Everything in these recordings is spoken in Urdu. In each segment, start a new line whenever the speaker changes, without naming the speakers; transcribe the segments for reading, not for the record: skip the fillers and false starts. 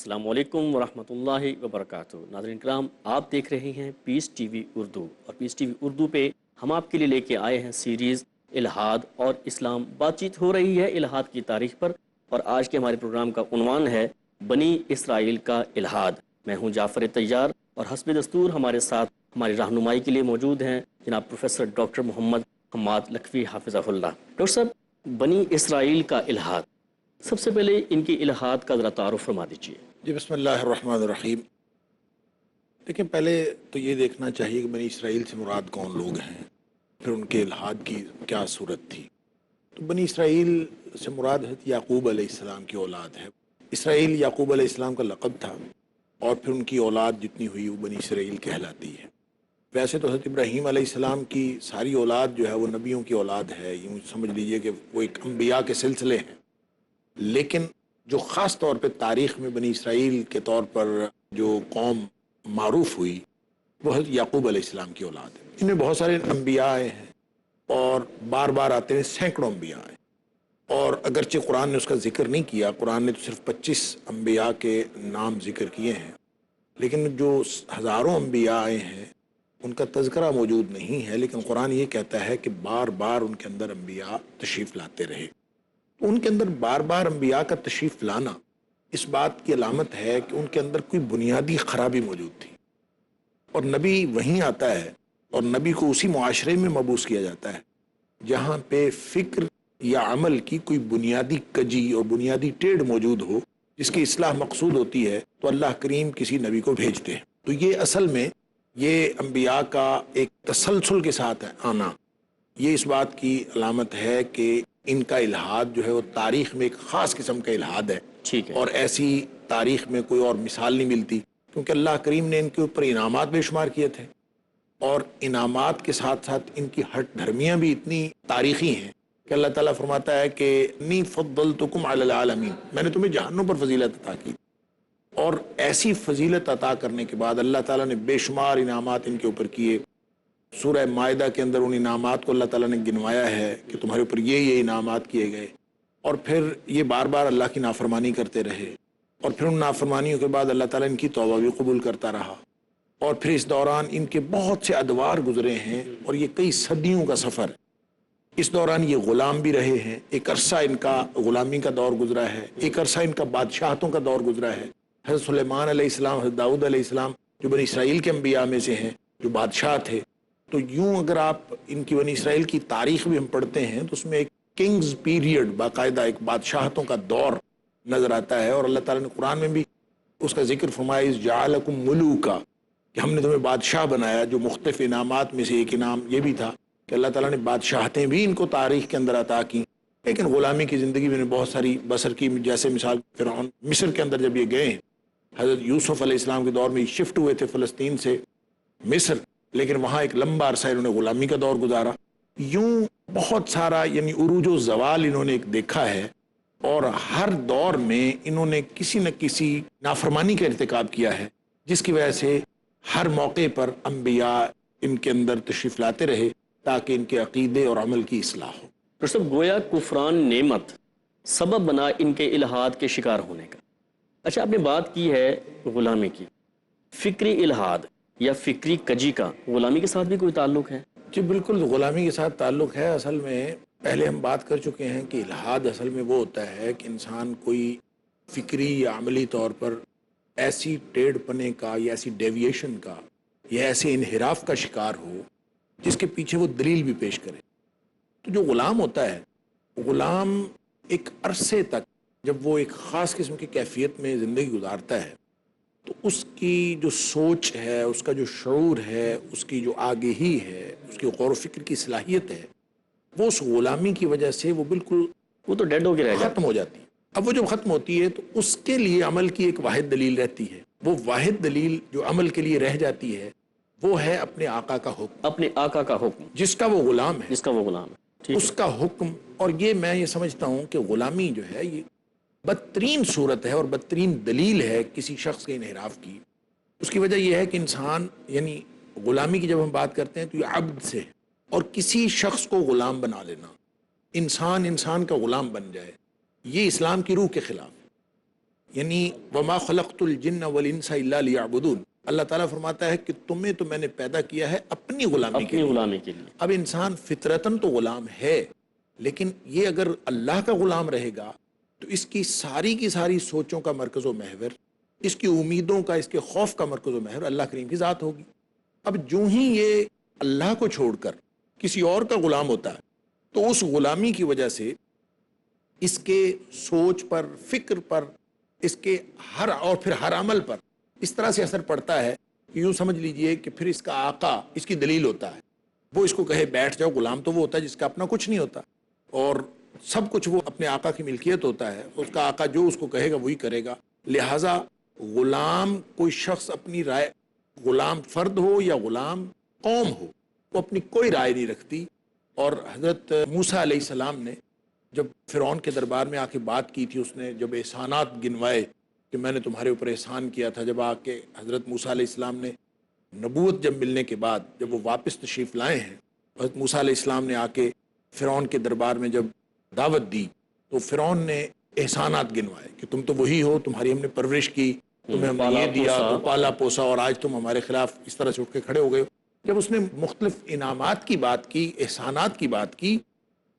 السلام علیکم ورحمۃ اللہ وبرکاتہ۔ ناظرین کرام، آپ دیکھ رہے ہیں پیس ٹی وی اردو، اور پیس ٹی وی اردو پہ ہم آپ کے لیے لے کے آئے ہیں سیریز الحاد اور اسلام۔ بات چیت ہو رہی ہے الحاد کی تاریخ پر، اور آج کے ہمارے پروگرام کا عنوان ہے بنی اسرائیل کا الحاد۔ میں ہوں جعفر طیار، اور حسب دستور ہمارے ساتھ ہماری رہنمائی کے لیے موجود ہیں جناب پروفیسر ڈاکٹر محمد حماد لکھوی حافظہ اللہ۔ ڈاکٹر صاحب، بنی اسرائیل کا الحاد، سب سے پہلے ان کی الحاد کا ذرا تعارف فرما دیجیے۔
جی، بسم اللہ الرحمن الرحیم۔ دیکھیں، پہلے تو یہ دیکھنا چاہیے کہ بنی اسرائیل سے مراد کون لوگ ہیں، پھر ان کے الحاد کی کیا صورت تھی۔ تو بنی اسرائیل سے مراد حضرت یعقوب علیہ السلام کی اولاد ہے۔ اسرائیل یعقوب علیہ السلام کا لقب تھا، اور پھر ان کی اولاد جتنی ہوئی وہ بنی اسرائیل کہلاتی ہے۔ ویسے تو حضرت ابراہیم علیہ السلام کی ساری اولاد جو ہے وہ نبیوں کی اولاد ہے، یوں سمجھ لیجئے کہ وہ ایک انبیاء کے سلسلے ہیں، لیکن جو خاص طور پہ تاریخ میں بنی اسرائیل کے طور پر جو قوم معروف ہوئی وہ حضرت یعقوب علیہ السلام کی اولاد ہے۔ ان میں بہت سارے انبیاء آئے ہیں، اور بار بار آتے ہیں، سینکڑوں انبیاء آئے، اور اگرچہ قرآن نے اس کا ذکر نہیں کیا، قرآن نے تو صرف 25 انبیاء کے نام ذکر کیے ہیں، لیکن جو ہزاروں انبیاء آئے ہیں ان کا تذکرہ موجود نہیں ہے، لیکن قرآن یہ کہتا ہے کہ بار بار ان کے اندر انبیاء تشریف لاتے رہے۔ ان کے اندر بار بار انبیاء کا تشریف لانا اس بات کی علامت ہے کہ ان کے اندر کوئی بنیادی خرابی موجود تھی، اور نبی وہیں آتا ہے، اور نبی کو اسی معاشرے میں مبعوث کیا جاتا ہے جہاں پہ فکر یا عمل کی کوئی بنیادی کجی اور بنیادی ٹیڑھ موجود ہو جس کی اصلاح مقصود ہوتی ہے، تو اللہ کریم کسی نبی کو بھیجتے ہیں۔ تو یہ اصل میں یہ انبیاء کا ایک تسلسل کے ساتھ آنا، یہ اس بات کی علامت ہے کہ ان کا الحاد جو ہے وہ تاریخ میں ایک خاص قسم کا الحاد ہے،
ٹھیک ہے۔
اور ایسی تاریخ میں کوئی اور مثال نہیں ملتی، کیونکہ اللہ کریم نے ان کے اوپر انعامات بے شمار کیے تھے، اور انعامات کے ساتھ ساتھ ان کی ہٹ دھرمیاں بھی اتنی تاریخی ہیں کہ اللہ تعالیٰ فرماتا ہے کہ انی فضلتکم علی العالمین، میں نے تمہیں جہانوں پر فضیلت عطا کی، اور ایسی فضیلت عطا کرنے کے بعد اللہ تعالیٰ نے بے شمار انعامات ان کے اوپر کیے۔ سورہ مائدہ کے اندر ان انعامات کو اللہ تعالیٰ نے گنوایا ہے کہ تمہارے اوپر یہ انعامات کیے گئے، اور پھر یہ بار بار اللہ کی نافرمانی کرتے رہے، اور پھر ان نافرمانیوں کے بعد اللہ تعالیٰ ان کی توبہ بھی قبول کرتا رہا، اور پھر اس دوران ان کے بہت سے ادوار گزرے ہیں، اور یہ کئی صدیوں کا سفر ہے۔ اس دوران یہ غلام بھی رہے ہیں، ایک عرصہ ان کا غلامی کا دور گزرا ہے، ایک عرصہ ان کا بادشاہتوں کا دور گزرا ہے۔ حضرت سلیمان علیہ السلام، حضرت داؤد علیہ السلام جو بنی اسرائیل کے انبیاء میں سے ہیں، جو بادشاہ تھے، تو یوں اگر آپ ان کی بنی اسرائیل کی تاریخ بھی ہم پڑھتے ہیں تو اس میں ایک کنگز پیریڈ، باقاعدہ ایک بادشاہتوں کا دور نظر آتا ہے، اور اللہ تعالیٰ نے قرآن میں بھی اس کا ذکر فرمایا، اذ جعلکم ملوکا، کہ ہم نے تمہیں بادشاہ بنایا۔ جو مختلف انعامات میں سے ایک انعام یہ بھی تھا کہ اللہ تعالیٰ نے بادشاہتیں بھی ان کو تاریخ کے اندر عطا کی، لیکن غلامی کی زندگی میں نے بہت ساری بسر کی، جیسے مثال فرعون مصر کے اندر جب یہ گئے، حضرت یوسف علیہ السلام کے دور میں یہ شفٹ ہوئے تھے فلسطین سے مصر، لیکن وہاں ایک لمبا عرصہ انہوں نے غلامی کا دور گزارا۔ یوں بہت سارا یعنی عروج و زوال انہوں نے ایک دیکھا ہے، اور ہر دور میں انہوں نے کسی نہ کسی نافرمانی کا ارتکاب کیا ہے، جس کی وجہ سے ہر موقع پر انبیاء ان کے اندر تشریف لاتے رہے تاکہ ان کے عقیدے اور عمل کی اصلاح ہو۔
ڈاکٹر صاحب، گویا کفران نعمت سبب بنا ان کے الحاد کے شکار ہونے کا۔ اچھا، آپ نے بات کی ہے غلامی کی، فکری الحاد یا فکری کجی کا غلامی کے ساتھ بھی کوئی تعلق ہے؟
جی بالکل، غلامی کے ساتھ تعلق ہے۔ اصل میں پہلے ہم بات کر چکے ہیں کہ الحاد اصل میں وہ ہوتا ہے کہ انسان کوئی فکری یا عملی طور پر ایسی ٹیڑھ پنے کا یا ایسی ڈیویشن کا یا ایسے انحراف کا شکار ہو جس کے پیچھے وہ دلیل بھی پیش کرے۔ تو جو غلام ہوتا ہے، غلام ایک عرصے تک جب وہ ایک خاص قسم کی کیفیت میں زندگی گزارتا ہے تو اس کی جو سوچ ہے، اس کا جو شعور ہے، اس کی جو آگہی ہے، اس کی غور و فکر کی صلاحیت ہے، وہ اس غلامی کی وجہ سے وہ بالکل
وہ تو ڈیڈ ہو کے رہ جاتا
ختم ہو جاتی ہے۔ اب وہ جب ختم ہوتی ہے تو اس کے لیے عمل کی ایک واحد دلیل رہتی ہے، وہ واحد دلیل جو عمل کے لیے رہ جاتی ہے وہ ہے اپنے آقا کا حکم،
اپنے آقا کا حکم،
جس کا وہ غلام ہے،
جس کا وہ غلام ہے۔ ٹھیک
اس کا حکم۔ اور یہ میں یہ سمجھتا ہوں کہ غلامی جو ہے یہ بدترین صورت ہے اور بدترین دلیل ہے کسی شخص کے انحراف کی۔ اس کی وجہ یہ ہے کہ انسان یعنی غلامی کی جب ہم بات کرتے ہیں تو یہ عبد سے، اور کسی شخص کو غلام بنا لینا، انسان کا غلام بن جائے، یہ اسلام کی روح کے خلاف ہے۔ یعنی وما خلقت الجن والانس الا لیعبدون، اللہ تعالیٰ فرماتا ہے کہ تمہیں تو میں نے پیدا کیا ہے اپنی غلامی کے
اپنی
لیے۔
غلامی کے لیے۔
اب انسان فطرتاً تو غلام ہے، لیکن یہ اگر اللہ کا غلام رہے گا تو اس کی ساری سوچوں کا مرکز و محور، اس کی امیدوں کا، اس کے خوف کا مرکز و محور اللہ کریم کی ذات ہوگی۔ اب جو ہی یہ اللہ کو چھوڑ کر کسی اور کا غلام ہوتا ہے تو اس غلامی کی وجہ سے اس کے سوچ پر، فکر پر، اس کے اور پھر ہر عمل پر اس طرح سے اثر پڑتا ہے کہ یوں سمجھ لیجئے کہ پھر اس کا آقا اس کی دلیل ہوتا ہے، وہ اس کو کہے بیٹھ جاؤ۔ غلام تو وہ ہوتا ہے جس کا اپنا کچھ نہیں ہوتا، اور سب کچھ وہ اپنے آقا کی ملکیت ہوتا ہے، اس کا آقا جو اس کو کہے گا وہی کرے گا۔ لہٰذا غلام کوئی شخص اپنی رائے، غلام فرد ہو یا غلام قوم ہو، وہ اپنی کوئی رائے نہیں رکھتی۔ اور حضرت موسیٰ علیہ السلام نے جب فرعون کے دربار میں آ کے بات کی تھی، اس نے جب احسانات گنوائے کہ میں نے تمہارے اوپر احسان کیا تھا، جب آ کے حضرت موسیٰ علیہ السلام نے نبوت جب ملنے کے بعد جب وہ واپس تشریف لائے ہیں، حضرت موسیٰ علیہ السلام نے آ کے فرعون کے دربار میں جب دعوت دی تو فرعون نے احسانات گنوائے کہ تم تو وہی ہو، تمہاری ہم نے پرورش کی، تمہیں ہم نے یہ دیا، تو پالا پوسا، اور آج تم ہمارے خلاف اس طرح سے اٹھ کے کھڑے ہو گئے ہو۔ جب اس نے مختلف انعامات کی بات کی، احسانات کی بات کی،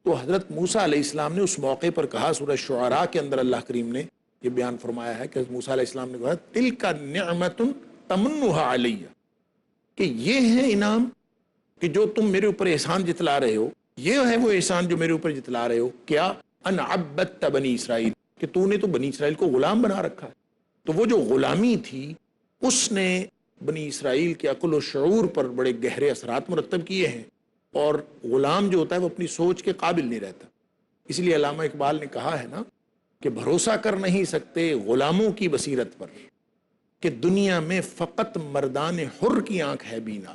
تو حضرت موسیٰ علیہ السلام نے اس موقع پر کہا، سورہ شعراء کے اندر اللہ کریم نے یہ بیان فرمایا ہے کہ حضرت موسیٰ علیہ السلام نے کہا تلک نعمت تمنها علی، کہ یہ ہے انعام کہ جو تم میرے اوپر احسان جتلا رہے ہو، یہ ہے وہ احسان جو میرے اوپر جتلا رہے ہو، کیا ان عبدت بنی اسرائیل، کہ تو نے تو بنی اسرائیل کو غلام بنا رکھا ہے۔ تو وہ جو غلامی تھی اس نے بنی اسرائیل کے عقل و شعور پر بڑے گہرے اثرات مرتب کیے ہیں، اور غلام جو ہوتا ہے وہ اپنی سوچ کے قابل نہیں رہتا۔ اس لیے علامہ اقبال نے کہا ہے نا کہ بھروسہ کر نہیں سکتے غلاموں کی بصیرت پر، کہ دنیا میں فقط مردان حر کی آنکھ ہے بینا،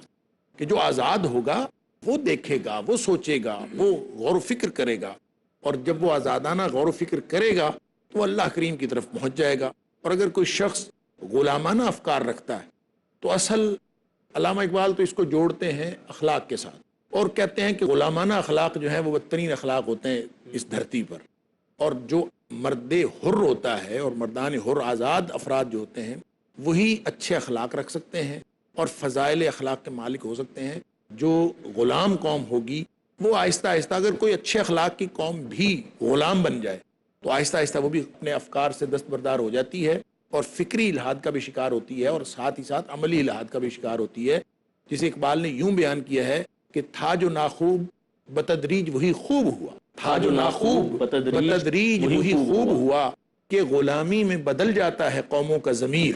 کہ جو آزاد ہوگا وہ دیکھے گا، وہ سوچے گا، وہ غور و فکر کرے گا، اور جب وہ آزادانہ غور و فکر کرے گا تو وہ اللہ کریم کی طرف پہنچ جائے گا۔ اور اگر کوئی شخص غلامانہ افکار رکھتا ہے تو اصل علامہ اقبال تو اس کو جوڑتے ہیں اخلاق کے ساتھ، اور کہتے ہیں کہ غلامانہ اخلاق جو ہیں وہ بدترین اخلاق ہوتے ہیں اس دھرتی پر، اور جو مرد حر ہوتا ہے اور مردان حر آزاد افراد جو ہوتے ہیں وہی اچھے اخلاق رکھ سکتے ہیں اور فضائل اخلاق کے مالک ہو سکتے ہیں۔ جو غلام قوم ہوگی وہ آہستہ آہستہ، اگر کوئی اچھے اخلاق کی قوم بھی غلام بن جائے تو آہستہ آہستہ وہ بھی اپنے افکار سے دستبردار ہو جاتی ہے اور فکری الحاد کا بھی شکار ہوتی ہے، اور ساتھ ہی ساتھ عملی الحاد کا بھی شکار ہوتی ہے، جسے اقبال نے یوں بیان کیا ہے کہ تھا جو ناخوب بتدریج وہی خوب ہوا، تھا جو ناخوب بتدریج وہی خوب ہوا، کہ غلامی میں بدل جاتا ہے قوموں کا ضمیر۔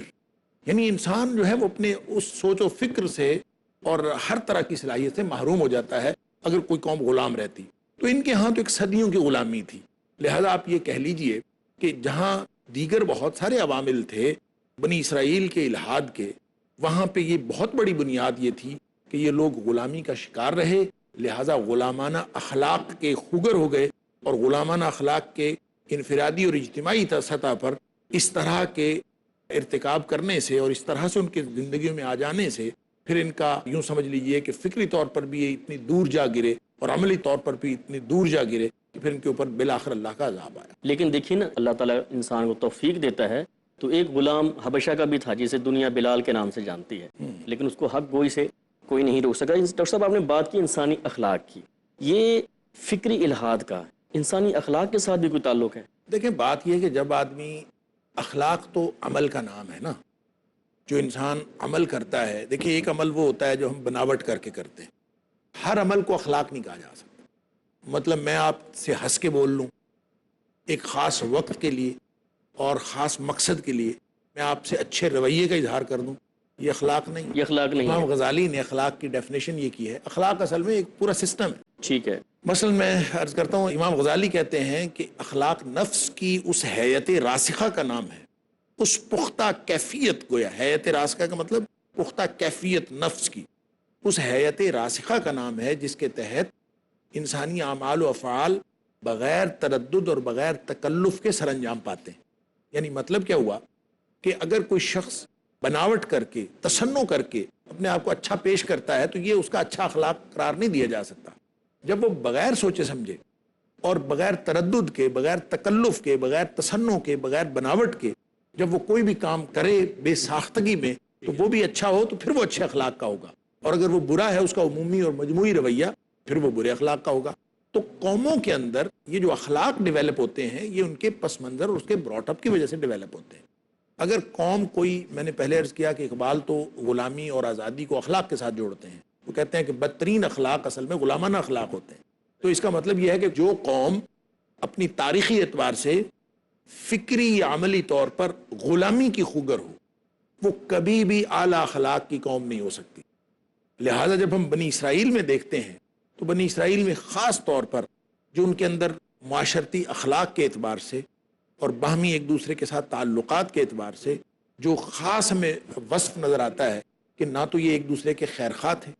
یعنی انسان جو ہے وہ اپنے اس سوچ و فکر سے اور ہر طرح کی صلاحیت سے محروم ہو جاتا ہے اگر کوئی قوم غلام رہتی۔ تو ان کے ہاں تو ایک صدیوں کی غلامی تھی، لہذا آپ یہ کہہ لیجئے کہ جہاں دیگر بہت سارے عوامل تھے بنی اسرائیل کے الحاد کے، وہاں پہ یہ بہت بڑی بنیاد یہ تھی کہ یہ لوگ غلامی کا شکار رہے، لہذا غلامانہ اخلاق کے خوگر ہو گئے، اور غلامانہ اخلاق کے انفرادی اور اجتماعی سطح پر اس طرح کے ارتکاب کرنے سے اور اس طرح سے ان کی زندگیوں میں آ جانے سے پھر ان کا یوں سمجھ لیجئے کہ فکری طور پر بھی یہ اتنی دور جا گرے اور عملی طور پر بھی اتنی دور جا گرے کہ پھر ان کے اوپر بالآخر اللہ کا عذاب آیا۔
لیکن دیکھیے نا، اللہ تعالیٰ انسان کو توفیق دیتا ہے، تو ایک غلام حبشہ کا بھی تھا جسے دنیا بلال کے نام سے جانتی ہے، لیکن اس کو حق گوئی سے کوئی نہیں روک سکا۔ ڈاکٹر صاحب آپ نے بات کی انسانی اخلاق کی، یہ فکری الحاد کا انسانی اخلاق کے ساتھ بھی کوئی تعلق ہے؟
دیکھیں بات یہ ہے کہ جب آدمی، اخلاق تو عمل کا نام ہے نا، جو انسان عمل کرتا ہے، دیکھیں ایک عمل وہ ہوتا ہے جو ہم بناوٹ کر کے کرتے ہیں، ہر عمل کو اخلاق نہیں کہا جا سکتا۔ مطلب میں آپ سے ہنس کے بول لوں ایک خاص وقت کے لیے اور خاص مقصد کے لیے، میں آپ سے اچھے رویے کا اظہار کر دوں، یہ اخلاق نہیں۔
یہ اخلاق نہیں
امام
ہے۔
غزالی نے اخلاق کی ڈیفینیشن یہ کی ہے، اخلاق اصل میں ایک پورا سسٹم ہے۔
ٹھیک ہے،
مثلا میں عرض کرتا ہوں، امام غزالی کہتے ہیں کہ اخلاق نفس کی اس حیت راسخہ کا نام ہے، اس پختہ کیفیت، گویا حیت راسخہ کا مطلب پختہ کیفیت نفس کی، اس حیت راسخہ کا نام ہے جس کے تحت انسانی اعمال و افعال بغیر تردد اور بغیر تکلف کے سر انجام پاتے ہیں۔ یعنی مطلب کیا ہوا کہ اگر کوئی شخص بناوٹ کر کے، تصنع کر کے اپنے آپ کو اچھا پیش کرتا ہے تو یہ اس کا اچھا اخلاق قرار نہیں دیا جا سکتا۔ جب وہ بغیر سوچے سمجھے اور بغیر تردد کے، بغیر تکلف کے، بغیر تصنع کے، بغیر بناوٹ کے جب وہ کوئی بھی کام کرے بے ساختگی میں تو وہ بھی اچھا ہو تو پھر وہ اچھے اخلاق کا ہوگا، اور اگر وہ برا ہے اس کا عمومی اور مجموعی رویہ پھر وہ برے اخلاق کا ہوگا۔ تو قوموں کے اندر یہ جو اخلاق ڈیولپ ہوتے ہیں یہ ان کے پس منظر اور اس کے براٹ اپ کی وجہ سے ڈیولپ ہوتے ہیں۔ اگر قوم کوئی، میں نے پہلے عرض کیا کہ اقبال تو غلامی اور آزادی کو اخلاق کے ساتھ جوڑتے ہیں، وہ کہتے ہیں کہ بدترین اخلاق اصل میں غلامانہ اخلاق ہوتے ہیں۔ تو اس کا مطلب یہ ہے کہ جو قوم اپنی تاریخی اعتبار سے فکری یا عملی طور پر غلامی کی خوگر ہو وہ کبھی بھی اعلیٰ اخلاق کی قوم نہیں ہو سکتی۔ لہٰذا جب ہم بنی اسرائیل میں دیکھتے ہیں تو بنی اسرائیل میں خاص طور پر جو ان کے اندر معاشرتی اخلاق کے اعتبار سے اور باہمی ایک دوسرے کے ساتھ تعلقات کے اعتبار سے جو خاص ہمیں وصف نظر آتا ہے کہ نہ تو یہ ایک دوسرے کے خیر خواہ تھے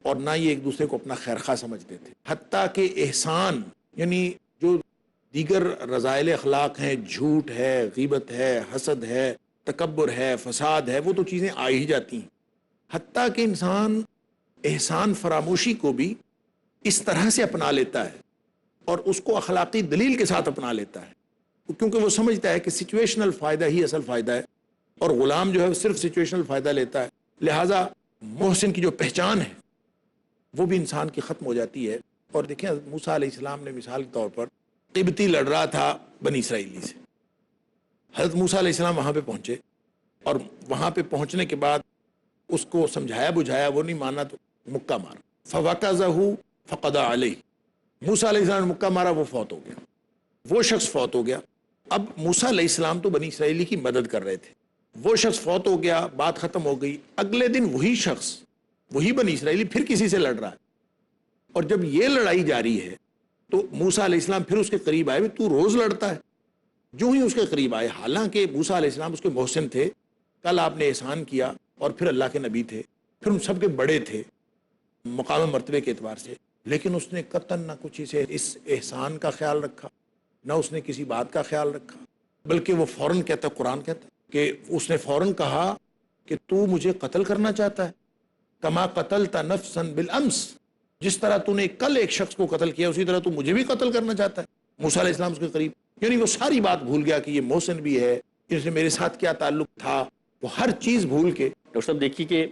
اور نہ یہ ایک دوسرے کو اپنا خیر خواہ سمجھتے تھے، حتیٰ کہ احسان یعنی جو دیگر رذائل اخلاق ہیں، جھوٹ ہے، غیبت ہے، حسد ہے، تکبر ہے، فساد ہے، وہ تو چیزیں آ ہی جاتی ہیں، حتیٰ کہ انسان احسان فراموشی کو بھی اس طرح سے اپنا لیتا ہے اور اس کو اخلاقی دلیل کے ساتھ اپنا لیتا ہے، کیونکہ وہ سمجھتا ہے کہ سچویشنل فائدہ ہی اصل فائدہ ہے اور غلام جو ہے صرف سچویشنل فائدہ لیتا ہے۔ لہٰذا محسن کی جو پہچان ہے وہ بھی انسان کی ختم ہو جاتی ہے۔ اور دیکھیں موسیٰ علیہ السلام نے مثال کے طور پر قبطی لڑ رہا تھا بنی اسرائیلی سے، حضرت موسیٰ علیہ السلام وہاں پہ پہنچے اور وہاں پہ پہنچنے کے بعد اس کو سمجھایا بجھایا، وہ نہیں مانا تو مکہ مارا، فوقظہ فقضى علیہ، موسیٰ علیہ السلام نے مکہ مارا، وہ فوت ہو گیا، وہ شخص فوت ہو گیا۔ اب موسیٰ علیہ السلام تو بنی اسرائیلی کی مدد کر رہے تھے، وہ شخص فوت ہو گیا، بات ختم ہو گئی، اگلے دن وہی شخص وہی بنی اسرائیلی پھر کسی سے لڑ رہا ہے، اور جب یہ لڑائی جاری ہے تو موسیٰ علیہ السلام پھر اس کے قریب آئے، تو روز لڑتا ہے، جو ہی اس کے قریب آئے، حالانکہ موسیٰ علیہ السلام اس کے محسن تھے، کل آپ نے احسان کیا اور پھر اللہ کے نبی تھے، پھر ان سب کے بڑے تھے مقام مرتبے کے اعتبار سے، لیکن اس نے قطعاً نہ کچھ اسے اس احسان کا خیال رکھا، نہ اس نے کسی بات کا خیال رکھا، بلکہ وہ فوراً کہتا ہے، قرآن کہتا ہے کہ اس نے فوراً کہا کہ تو مجھے قتل کرنا چاہتا ہے، کما قتلت نفسا بالامس، جس طرح تو نے کل ایک شخص کو قتل کیا اسی طرح تو مجھے بھی قتل کرنا چاہتا ہے۔ موسیٰ علیہ السلام اس کے قریب، یعنی وہ ساری بات بھول گیا کہ یہ محسن بھی ہے، اس نے میرے ساتھ کیا تعلق تھا، وہ ہر چیز بھول کے۔
ڈاکٹر صاحب دیکھیے کہ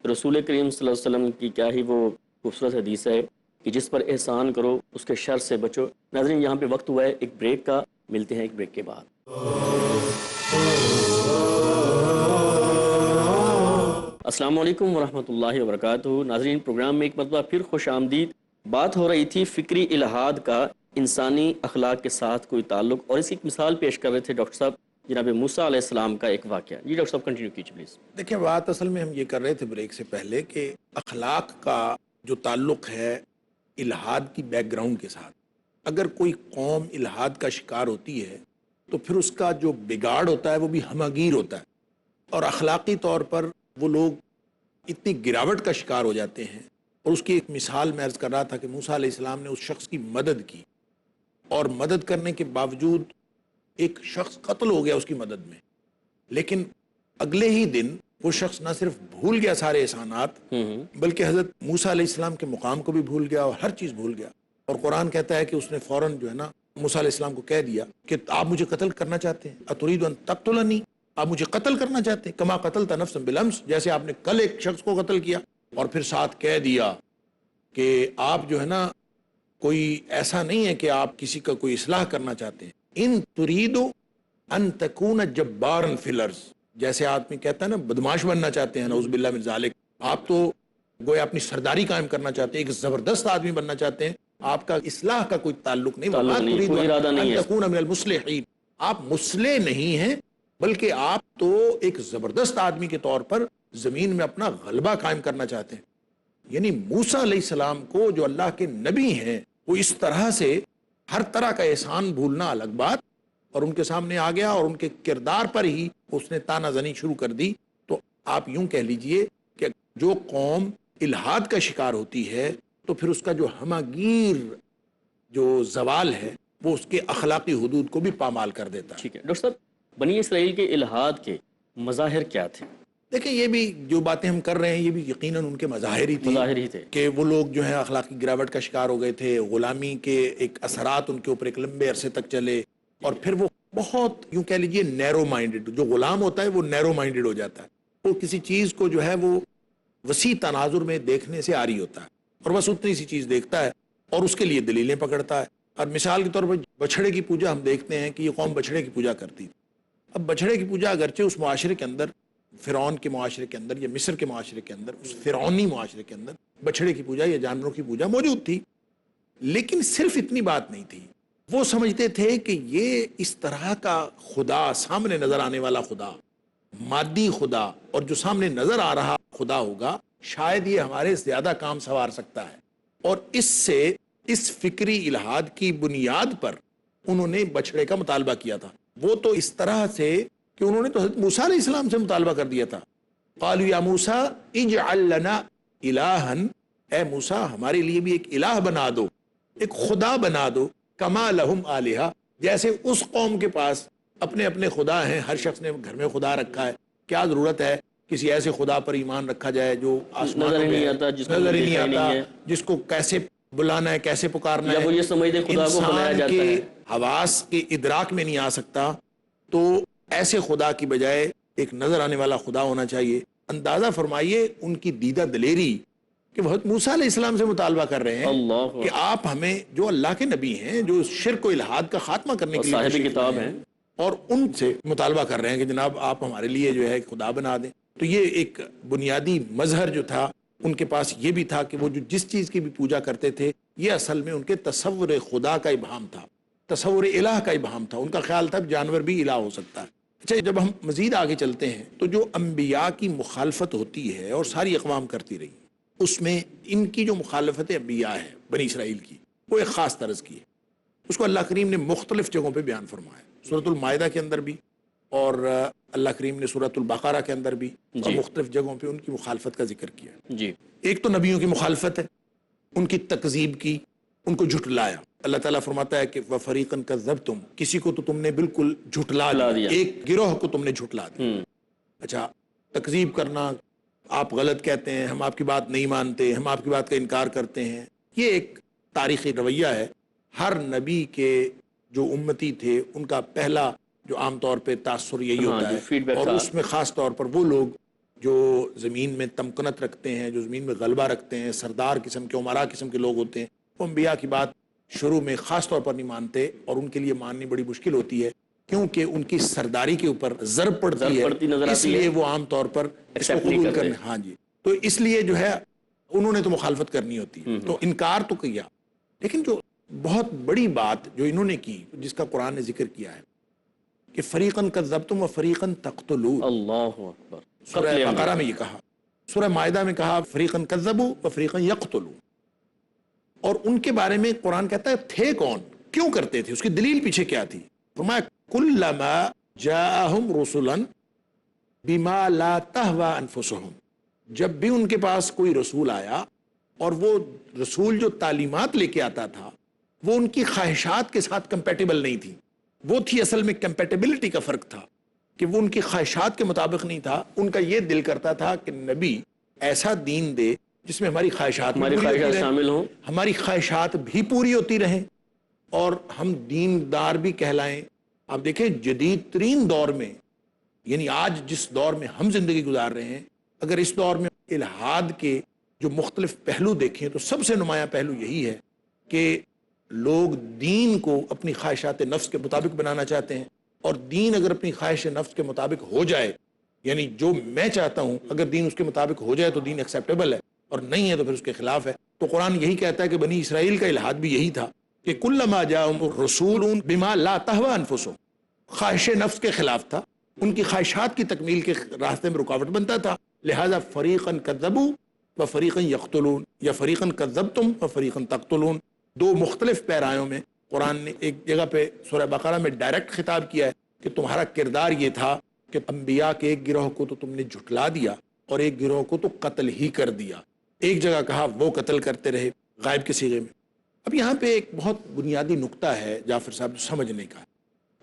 رسول کریم صلی اللہ علیہ وسلم کی کیا ہی وہ خوبصورت حدیث ہے کہ جس پر احسان کرو اس کے شر سے بچو۔ ناظرین یہاں پہ وقت ہوا ہے ایک بریک کا، ملتے ہیں ایک بریک کے بعد۔ السلام علیکم ورحمۃ اللہ وبرکاتہ۔ ناظرین پروگرام میں ایک مرتبہ پھر خوش آمدید۔ بات ہو رہی تھی فکری الحاد کا انسانی اخلاق کے ساتھ کوئی تعلق، اور اس کی ایک مثال پیش کر رہے تھے ڈاکٹر صاحب جناب موسیٰ علیہ السلام کا ایک واقعہ۔ جی ڈاکٹر صاحب کنٹینیو کیجیے پلیز۔
دیکھیں بات اصل میں ہم یہ کر رہے تھے بریک سے پہلے کہ اخلاق کا جو تعلق ہے الحاد کی بیک گراؤنڈ کے ساتھ، اگر کوئی قوم الحاد کا شکار ہوتی ہے تو پھر اس کا جو بگاڑ ہوتا ہے وہ بھی ہمہ گیر ہوتا ہے، اور اخلاقی طور پر وہ لوگ اتنی گراوٹ کا شکار ہو جاتے ہیں۔ اور اس کی ایک مثال میں عرض کر رہا تھا کہ موسیٰ علیہ السلام نے اس شخص کی مدد کی، اور مدد کرنے کے باوجود ایک شخص قتل ہو گیا اس کی مدد میں، لیکن اگلے ہی دن وہ شخص نہ صرف بھول گیا سارے احسانات بلکہ حضرت موسیٰ علیہ السلام کے مقام کو بھی بھول گیا اور ہر چیز بھول گیا۔ اور قرآن کہتا ہے کہ اس نے فوراً جو ہے نا موسیٰ علیہ السلام کو کہہ دیا کہ آپ مجھے قتل کرنا چاہتے ہیں، اتريد ان تقتلنی، آپ مجھے قتل کرنا چاہتے ہیں، کما قتلت نفسا بالامس، جیسے آپ نے کل ایک شخص کو قتل کیا۔ اور پھر ساتھ کہہ دیا کہ آپ جو ہے نا کوئی ایسا نہیں ہے کہ آپ کسی کا کوئی اصلاح کرنا چاہتے ہیں، ان تريد ان تكون جبارا فی الارض، جیسے آدمی کہتا ہے نا بدماش بننا چاہتے ہیں، نعوذ باللہ من ذالک، آپ تو گویا اپنی سرداری قائم کرنا چاہتے ہیں، ایک زبردست آدمی بننا چاہتے ہیں، آپ کا اصلاح کا کوئی تعلق نہیں،
کوئی ارادہ نہیں ہے،
ان تكون من المصلحین، آپ مصلح نہیں ہیں بلکہ آپ تو ایک زبردست آدمی کے طور پر زمین میں اپنا غلبہ قائم کرنا چاہتے ہیں۔ یعنی موسیٰ علیہ السلام کو جو اللہ کے نبی ہیں وہ اس طرح سے ہر طرح کا احسان بھولنا الگ بات، اور ان کے سامنے آ گیا اور ان کے کردار پر ہی اس نے تانہ زنی شروع کر دی۔ تو آپ یوں کہہ لیجئے کہ جو قوم الحاد کا شکار ہوتی ہے تو پھر اس کا جو ہمہ گیر جو زوال ہے وہ اس کے اخلاقی حدود کو بھی پامال کر دیتا ہے۔
ٹھیک ہے ڈاکٹر صاحب، بنی اسرائیل کے الحاد کے مظاہر کیا تھے؟
دیکھیں یہ بھی جو باتیں ہم کر رہے ہیں یہ بھی یقیناً ان کے مظاہر ہی تھے کہ وہ لوگ جو ہیں اخلاقی گراوٹ کا شکار ہو گئے تھے، غلامی کے ایک اثرات ان کے اوپر ایک لمبے عرصے تک چلے، اور پھر وہ بہت یوں کہہ لیجئے نیرو مائنڈڈ، جو غلام ہوتا ہے وہ نیرو مائنڈڈ ہو جاتا ہے، وہ کسی چیز کو جو ہے وہ وسیع تناظر میں دیکھنے سے عاری ہوتا ہے اور بس اتنی سی چیز دیکھتا ہے اور اس کے لیے دلیلیں پکڑتا ہے۔ اور مثال کے طور پر بچھڑے کی پوجا ہم دیکھتے ہیں کہ یہ قوم بچھڑے کی پوجا کرتی تھی۔ اب بچھڑے کی پوجا اگرچہ اس معاشرے کے اندر، فرعون کے معاشرے کے اندر یا مصر کے معاشرے کے اندر، اس فرعونی معاشرے کے اندر بچھڑے کی پوجا یا جانوروں کی پوجا موجود تھی، لیکن صرف اتنی بات نہیں تھی۔ وہ سمجھتے تھے کہ یہ اس طرح کا خدا، سامنے نظر آنے والا خدا، مادی خدا، اور جو سامنے نظر آ رہا خدا ہوگا، شاید یہ ہمارے زیادہ کام سنوار سکتا ہے۔ اور اس سے، اس فکری الہاد کی بنیاد پر انہوں نے بچھڑے کا مطالبہ کیا تھا۔ وہ تو اس طرح سے کہ انہوں نے تو حضرت موسیٰ علیہ السلام سے مطالبہ کر دیا تھا، قالوا یا موسیٰ اجعل لنا الہا، اے موسیٰ ہمارے لیے بھی ایک الہ بنا دو، ایک خدا بنا دو، کما لہم آلہہ، جیسے اس قوم کے پاس اپنے اپنے خدا ہیں، ہر شخص نے گھر میں خدا رکھا ہے، کیا ضرورت ہے کسی ایسے خدا پر ایمان رکھا جائے جو آسمانوں میں
نہیں آتا،
نظر ہی نہیں آتا، جس کو کیسے بلانا ہے، کیسے پکارنا ہے،
یا وہ یہ سمجھتے خدا کو بنایا
انسان
جاتا
کے
ہے،
حواس کے ادراک میں نہیں آ سکتا۔ تو ایسے خدا کی بجائے ایک نظر آنے والا خدا ہونا چاہیے۔ اندازہ فرمائیے ان کی دیدہ دلیری کہ وہ موسیٰ علیہ السلام سے مطالبہ کر رہے ہیں
اللہ
کہ آپ ہمیں، جو اللہ کے نبی ہیں، جو شرک و الحاد کا خاتمہ کرنے کے لیے
صاحب
تشریف
کتاب
لائے
ہیں،
اور ان سے مطالبہ کر رہے ہیں کہ جناب آپ ہمارے لیے جو ہے خدا بنا دیں۔ تو یہ ایک بنیادی مظہر جو تھا ان کے پاس یہ بھی تھا کہ وہ جو جس چیز کی بھی پوجا کرتے تھے، یہ اصل میں ان کے تصور خدا کا ابہام تھا، تصور الہ کا ابہام تھا۔ ان کا خیال تھا جانور بھی الہ ہو سکتا ہے۔ اچھا، جب ہم مزید آگے چلتے ہیں تو جو انبیاء کی مخالفت ہوتی ہے اور ساری اقوام کرتی رہی، اس میں ان کی جو مخالفت انبیاء ہے بنی اسرائیل کی، وہ ایک خاص طرز کی ہے۔ اس کو اللہ کریم نے مختلف جگہوں پہ بیان فرمایا، سورۃ المائدہ کے اندر بھی، اور اللہ کریم نے سورۃ البقرہ کے اندر بھی، اور مختلف جگہوں پہ ان کی مخالفت کا ذکر کیا ہے۔
جی،
ایک تو نبیوں کی مخالفت ہے، ان کی تکذیب کی، ان کو جھٹلایا۔ اللہ تعالیٰ فرماتا ہے کہ وَفَرِيقًا كَذَّبْتُمْ، کسی کو تو تم نے بالکل جھٹلا دیا، ایک گروہ کو تم نے جھٹلا دیا۔ اچھا، تکذیب کرنا، آپ غلط کہتے ہیں، ہم آپ کی بات نہیں مانتے، ہم آپ کی بات کا انکار کرتے ہیں، یہ ایک تاریخی رویہ ہے۔ ہر نبی کے جو امتی تھے ان کا پہلا جو عام طور پہ تاثر یہی ہوتا ہے، اور اس میں خاص طور پر وہ لوگ جو زمین میں تمکنت رکھتے ہیں، جو زمین میں غلبہ رکھتے ہیں، سردار قسم کے، عمرا قسم کے لوگ ہوتے ہیں، وہ انبیاء کی بات شروع میں خاص طور پر نہیں مانتے، اور ان کے لیے ماننی بڑی مشکل ہوتی ہے، کیونکہ ان کی سرداری کے اوپر ضرب پڑتی ہے، اس لیے وہ عام طور پر اس کو قبول کرنے، ہاں جی، تو اس لیے جو ہے انہوں نے تو مخالفت کرنی ہوتی ہے، تو انکار تو کیا۔ لیکن جو بہت بڑی بات جو انہوں نے کی، جس کا قرآن نے ذکر کیا ہے کہ فریقاً کذبتم و فریقاً تقتلون،
اللہ اکبر،
سورہ بقرہ میں یہ کہا، سورہ مائدہ میں کہا فریقاً کذبوا و فریقاً یقتلون، اور ان کے بارے میں قرآن کہتا ہے تھے کون، کیوں کرتے تھے، اس کی دلیل پیچھے کیا تھی۔ فرمایا کلما جاءہم رسلا بما لا تہوی انفسہم، جب بھی ان کے پاس کوئی رسول آیا اور وہ رسول جو تعلیمات لے کے آتا تھا وہ ان کی خواہشات کے ساتھ کمپیٹیبل نہیں تھی، وہ تھی اصل میں کمپیٹیبلٹی کا فرق تھا کہ وہ ان کی خواہشات کے مطابق نہیں تھا۔ ان کا یہ دل کرتا تھا کہ نبی ایسا دین دے جس میں ہماری خواہشات
شامل ہوں،
ہماری خواہشات بھی پوری ہوتی رہیں اور ہم دیندار بھی کہلائیں۔ آپ دیکھیں جدید ترین دور میں، یعنی آج جس دور میں ہم زندگی گزار رہے ہیں، اگر اس دور میں الحاد کے جو مختلف پہلو دیکھیں تو سب سے نمایاں پہلو یہی ہے کہ لوگ دین کو اپنی خواہشات نفس کے مطابق بنانا چاہتے ہیں، اور دین اگر اپنی خواہش نفس کے مطابق ہو جائے، یعنی جو میں چاہتا ہوں اگر دین اس کے مطابق ہو جائے تو دین ایکسیپٹیبل ہے، اور نہیں ہے تو پھر اس کے خلاف ہے۔ تو قرآن یہی کہتا ہے کہ بنی اسرائیل کا الحاد بھی یہی تھا کہ کلما جاءہم رسول بما لا تہوی انفسہم، خواہش نفس کے خلاف تھا، ان کی خواہشات کی تکمیل کے راستے میں رکاوٹ بنتا تھا، لہذا فریقاً کذبوا و فریقاً یقتلون، یا فریقاً کذبتم و فریقاً تقتلون، دو مختلف پیرایوں میں قرآن نے ایک جگہ پہ سورہ بقرہ میں ڈائریکٹ خطاب کیا ہے کہ تمہارا کردار یہ تھا کہ انبیاء کے ایک گروہ کو تو تم نے جھٹلا دیا اور ایک گروہ کو تو قتل ہی کر دیا۔ ایک جگہ کہا وہ قتل کرتے رہے غائب کے صیغے میں۔ اب یہاں پہ ایک بہت بنیادی نقطہ ہے جعفر صاحب سمجھنے کا،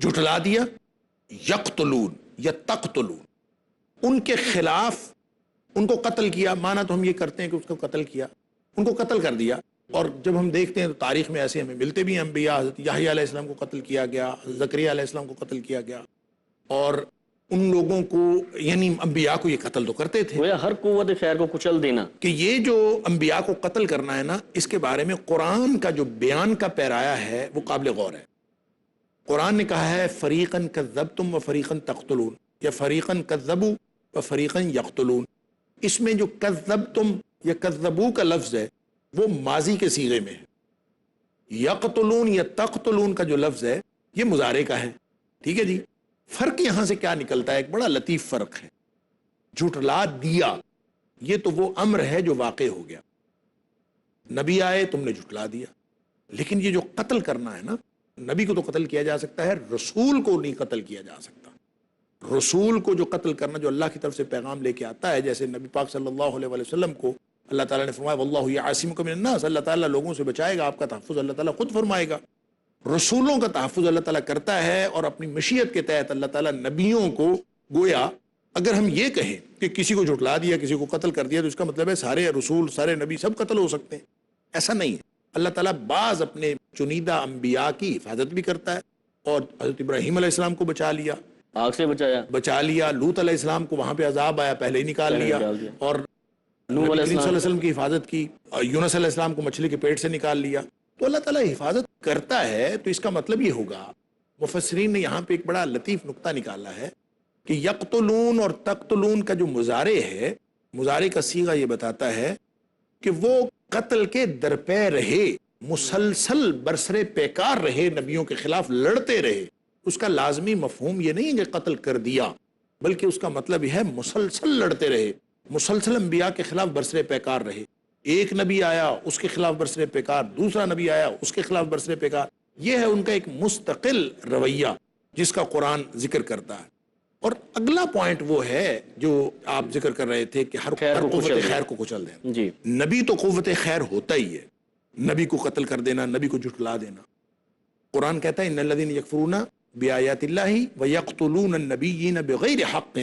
جھٹلا دیا، یقتلون یا تقتلون، ان کے خلاف ان کو قتل کیا، مانا تو ہم یہ کرتے ہیں کہ اس کو قتل کیا، ان کو قتل کر دیا، اور جب ہم دیکھتے ہیں تو تاریخ میں ایسے ہمیں ملتے بھی ہیں انبیاء. حضرت یحییٰ علیہ السلام کو قتل کیا گیا, زکریا علیہ السلام کو قتل کیا گیا, اور ان لوگوں کو یعنی انبیاء کو یہ قتل تو کرتے تھے.
گویا ہر قوت خیر کو کچل دینا.
کہ یہ جو انبیاء کو قتل کرنا ہے نا, اس کے بارے میں قرآن کا جو بیان کا پیرایا ہے وہ قابل غور ہے. قرآن نے کہا ہے فریقاً کذبتم و فریقاً تقتلون, یا فریقاً کذبوا و فریقاً یقتلون. اس میں جو کذبتم یا کذبو کا لفظ ہے وہ ماضی کے صیغے میں ہے. یقتلون یا تقتلون کا جو لفظ ہے یہ مضارع کا ہے. ٹھیک ہے جی. فرق یہاں سے کیا نکلتا ہے؟ ایک بڑا لطیف فرق ہے. جھٹلا دیا یہ تو وہ امر ہے جو واقع ہو گیا, نبی آئے تم نے جھٹلا دیا. لیکن یہ جو قتل کرنا ہے نا, نبی کو تو قتل کیا جا سکتا ہے, رسول کو نہیں قتل کیا جا سکتا. رسول کو جو قتل کرنا, جو اللہ کی طرف سے پیغام لے کے آتا ہے, جیسے نبی پاک صلی اللہ علیہ وسلم کو اللہ تعالیٰ نے فرمایا واللہ یعصمک من الناس, اللہ تعالیٰ لوگوں سے بچائے گا, آپ کا تحفظ اللہ تعالیٰ خود فرمائے گا. رسولوں کا تحفظ اللہ تعالیٰ کرتا ہے, اور اپنی مشیت کے تحت اللہ تعالیٰ نبیوں کو, گویا اگر ہم یہ کہیں کہ کسی کو جھٹلا دیا, کسی کو قتل کر دیا, تو اس کا مطلب ہے سارے رسول, سارے نبی سب قتل ہو سکتے ہیں. ایسا نہیں ہے. اللہ تعالیٰ بعض اپنے چنیدہ انبیاء کی حفاظت بھی کرتا ہے, اور حضرت ابراہیم علیہ السلام کو بچا لیا,
آگ سے بچا
لیا. لوط علیہ السلام کو وہاں پہ عذاب آیا, پہلے ہی نکال لیا. اور
نوح
نبی
علیہ
کریم صلی اللہ علیہ
السلام
وسلم کی حفاظت کی, اور یونس علیہ السلام کو مچھلی کے پیٹ سے نکال لیا. تو اللہ تعالیٰ حفاظت کرتا ہے. تو اس کا مطلب یہ ہوگا, مفسرین نے یہاں پہ ایک بڑا لطیف نقطہ نکالا ہے کہ یقتلون اور تقتلون کا جو مضارع ہے, مضارع کا صیغہ یہ بتاتا ہے کہ وہ قتل کے درپے رہے, مسلسل برسرے پیکار رہے, نبیوں کے خلاف لڑتے رہے. اس کا لازمی مفہوم یہ نہیں ہے کہ قتل کر دیا, بلکہ اس کا مطلب یہ ہے مسلسل لڑتے رہے, مسلسل انبیاء کے خلاف برسرے پیکار رہے. ایک نبی آیا اس کے خلاف برسرے پیکار, دوسرا نبی آیا اس کے خلاف برسرے پیکار. یہ ہے ان کا ایک مستقل رویہ جس کا قرآن ذکر کرتا ہے. اور اگلا پوائنٹ وہ ہے جو آپ ذکر کر رہے تھے کہ ہر قوت خیر کو کچل دیں.
جی,
نبی تو قوت خیر ہوتا ہی ہے. نبی کو قتل کر دینا, نبی کو جھٹلا دینا. قرآن کہتا ہے ان الذین یکفرون بآیات اللہ ویقتلون النبیین بغیر حق,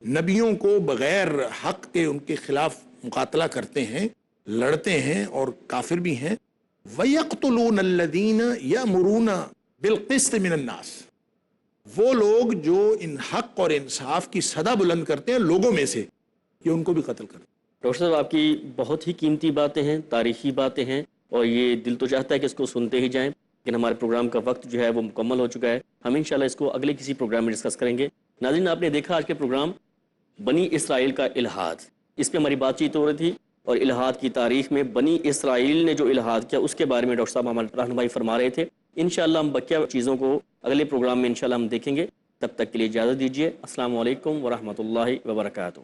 نبیوں کو بغیر حق کے ان کے خلاف مقاتلہ کرتے ہیں, لڑتے ہیں اور کافر بھی ہیں. ویقتلون الذین یأمرون بالقسط من الناس, وہ لوگ جو ان حق اور انصاف کی صدا بلند کرتے ہیں لوگوں میں سے, یہ ان کو بھی قتل کرتے ہیں.
ڈاکٹر صاحب آپ کی بہت ہی قیمتی باتیں ہیں, تاریخی باتیں ہیں, اور یہ دل تو چاہتا ہے کہ اس کو سنتے ہی جائیں, لیکن ہمارے پروگرام کا وقت جو ہے وہ مکمل ہو چکا ہے. ہم انشاءاللہ اس کو اگلے کسی پروگرام میں ڈسکس کریں گے. ناظرین, آپ نے دیکھا آج کے پروگرام بنی اسرائیل کا الحاد, اس پہ ہماری بات چیت ہو رہی تھی, اور الحاد کی تاریخ میں بنی اسرائیل نے جو الحاد کیا اس کے بارے میں ڈاکٹر صاحب ہمارے رہنمائی فرما رہے تھے. انشاءاللہ ہم بقیہ چیزوں کو اگلے پروگرام میں انشاءاللہ ہم دیکھیں گے. تب تک کے لیے اجازت دیجیے. السلام علیکم ورحمۃ اللہ وبرکاتہ.